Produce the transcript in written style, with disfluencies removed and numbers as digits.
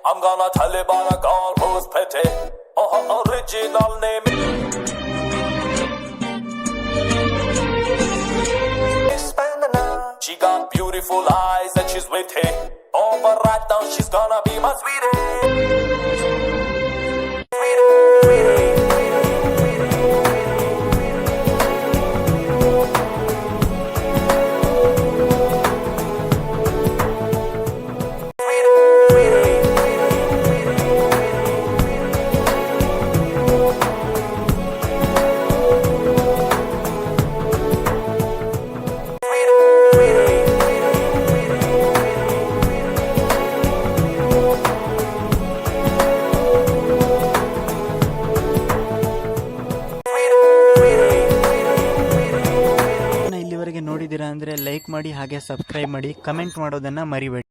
I'm gonna tell you about a girl who's pretty. Oh, her original name is Spandana. She got beautiful eyes and she's witty. Oh, but right now she's gonna be my sweetie. ಇಲ್ಲಿವರೆಗೆ ನೋಡಿದ್ದೀರಾ ಅಂದರೆ like ಮಾಡಿ, ಹಾಗೆ subscribe ಮಾಡಿ, comment ಮಾಡೋದನ್ನು ಮರಿಬೇಡಿ.